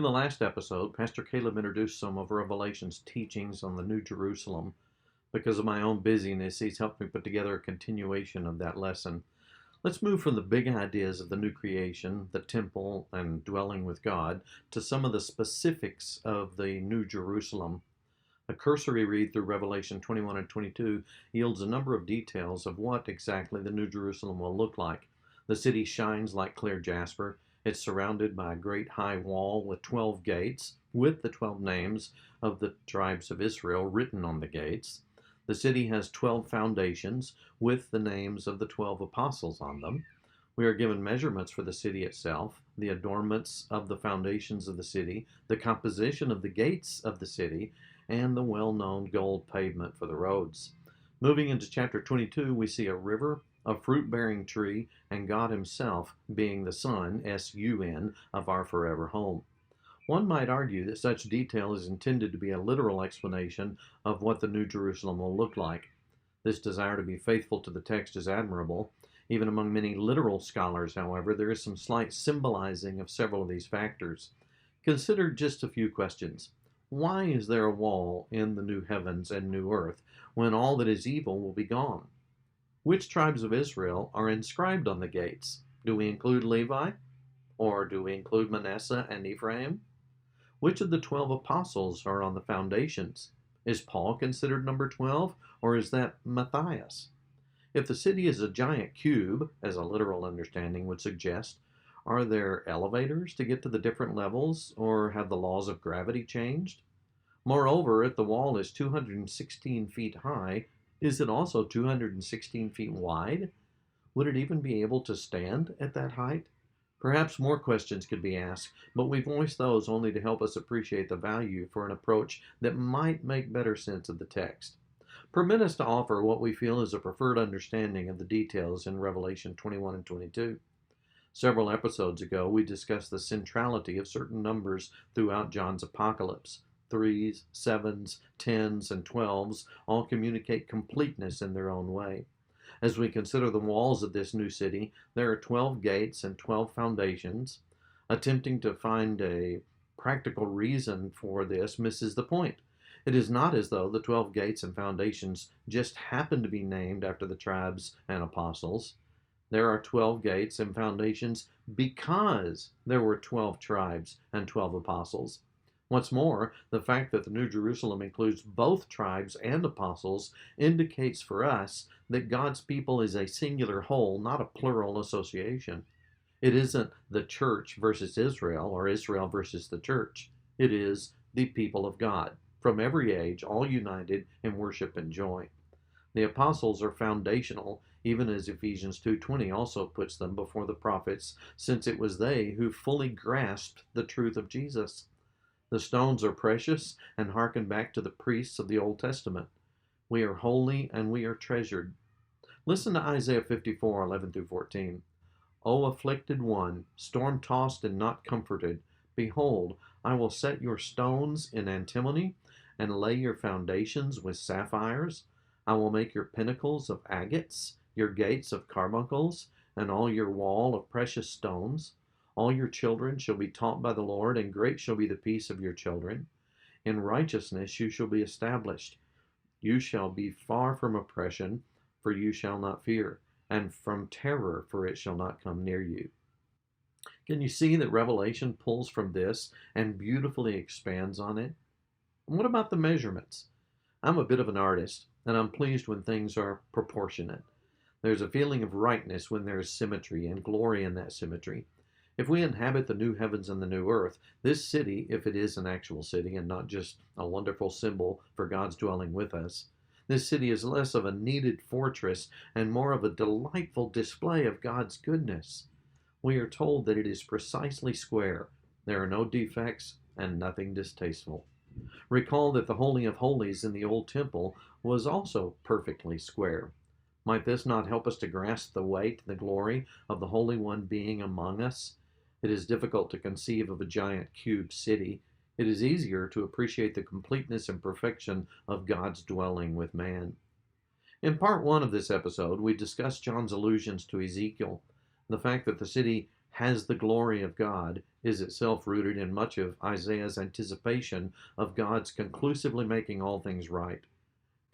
In the last episode, Pastor Caleb introduced some of Revelation's teachings on the New Jerusalem. Because of my own busyness, he's helped me put together a continuation of that lesson. Let's move from the big ideas of the new creation, the temple, and dwelling with God, to some of the specifics of the New Jerusalem. A cursory read through Revelation 21 and 22 yields a number of details of what exactly the New Jerusalem will look like. The city shines like clear jasper. It's surrounded by a great high wall with 12 gates, with the 12 names of the tribes of Israel written on the gates. The city has 12 foundations, with the names of the 12 apostles on them. We are given measurements for the city itself, the adornments of the foundations of the city, the composition of the gates of the city, and the well-known gold pavement for the roads. Moving into chapter 22, we see a river, a fruit-bearing tree, and God himself being the Sun, S-U-N, of our forever home. One might argue that such detail is intended to be a literal explanation of what the New Jerusalem will look like. This desire to be faithful to the text is admirable. Even among many literal scholars, however, there is some slight symbolizing of several of these factors. Consider just a few questions. Why is there a wall in the new heavens and new earth when all that is evil will be gone? Which tribes of Israel are inscribed on the gates? Do we include Levi? Or do we include Manasseh and Ephraim? Which of the 12 apostles are on the foundations? Is Paul considered number 12, or is that Matthias? If the city is a giant cube, as a literal understanding would suggest, are there elevators to get to the different levels, or have the laws of gravity changed? Moreover, if the wall is 216 feet high, is it also 216 feet wide? Would it even be able to stand at that height? Perhaps more questions could be asked, but we voice those only to help us appreciate the value for an approach that might make better sense of the text. Permit us to offer what we feel is a preferred understanding of the details in Revelation 21 and 22. Several episodes ago, we discussed the centrality of certain numbers throughout John's apocalypse. 3s, 7s, 10s, and 12s all communicate completeness in their own way. As we consider the walls of this new city, there are 12 gates and 12 foundations. Attempting to find a practical reason for this misses the point. It is not as though the 12 gates and foundations just happen to be named after the tribes and apostles. There are 12 gates and foundations because there were 12 tribes and 12 apostles. What's more, the fact that the New Jerusalem includes both tribes and apostles indicates for us that God's people is a singular whole, not a plural association. It isn't the church versus Israel or Israel versus the church. It is the people of God, from every age, all united in worship and joy. The apostles are foundational, even as Ephesians 2:20 also puts them before the prophets, since it was they who fully grasped the truth of Jesus. The stones are precious and hearken back to the priests of the Old Testament. We are holy and we are treasured. Listen to Isaiah 54:11 through 14. O afflicted one, storm-tossed and not comforted, behold, I will set your stones in antimony and lay your foundations with sapphires. I will make your pinnacles of agates, your gates of carbuncles, and all your wall of precious stones. All your children shall be taught by the Lord, and great shall be the peace of your children. In righteousness you shall be established. You shall be far from oppression, for you shall not fear, and from terror, for it shall not come near you. Can you see that Revelation pulls from this and beautifully expands on it? And what about the measurements? I'm a bit of an artist, and I'm pleased when things are proportionate. There's a feeling of rightness when there is symmetry and glory in that symmetry. If we inhabit the new heavens and the new earth, this city, if it is an actual city and not just a wonderful symbol for God's dwelling with us, this city is less of a needed fortress and more of a delightful display of God's goodness. We are told that it is precisely square. There are no defects and nothing distasteful. Recall that the Holy of Holies in the old temple was also perfectly square. Might this not help us to grasp the weight and the glory of the Holy One being among us? It is difficult to conceive of a giant cube city. It is easier to appreciate the completeness and perfection of God's dwelling with man. In part 1 of this episode, we discussed John's allusions to Ezekiel, the fact that the city has the glory of God is itself rooted in much of Isaiah's anticipation of God's conclusively making all things right.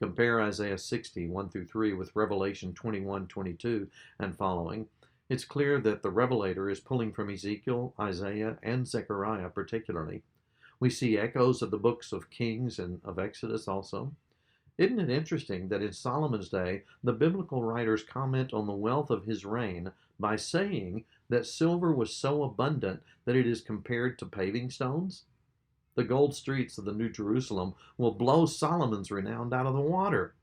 Compare Isaiah 60, 1 through 3 with Revelation 21, 22 and following. It's clear that the revelator is pulling from Ezekiel, Isaiah, and Zechariah particularly. We see echoes of the books of Kings and of Exodus also. Isn't it interesting that in Solomon's day, the biblical writers comment on the wealth of his reign by saying that silver was so abundant that it is compared to paving stones? The gold streets of the New Jerusalem will blow Solomon's renown out of the water.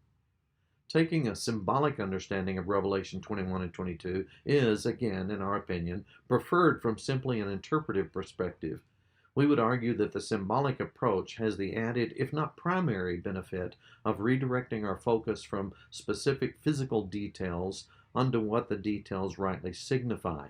Taking a symbolic understanding of Revelation 21 and 22 is, again, in our opinion, preferred from simply an interpretive perspective. We would argue that the symbolic approach has the added, if not primary, benefit of redirecting our focus from specific physical details onto what the details rightly signify.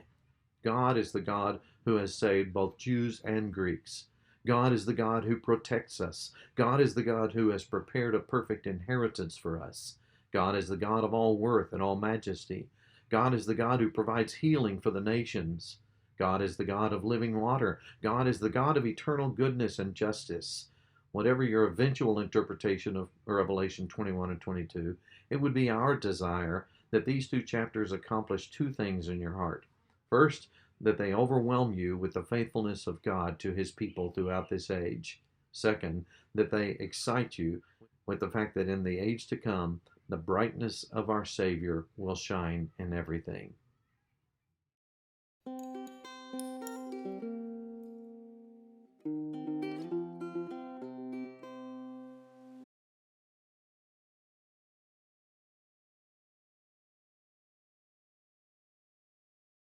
God is the God who has saved both Jews and Greeks. God is the God who protects us. God is the God who has prepared a perfect inheritance for us. God is the God of all worth and all majesty. God is the God who provides healing for the nations. God is the God of living water. God is the God of eternal goodness and justice. Whatever your eventual interpretation of Revelation 21 and 22, it would be our desire that these two chapters accomplish two things in your heart. First, that they overwhelm you with the faithfulness of God to his people throughout this age. Second, that they excite you with the fact that in the age to come, the brightness of our Savior will shine in everything.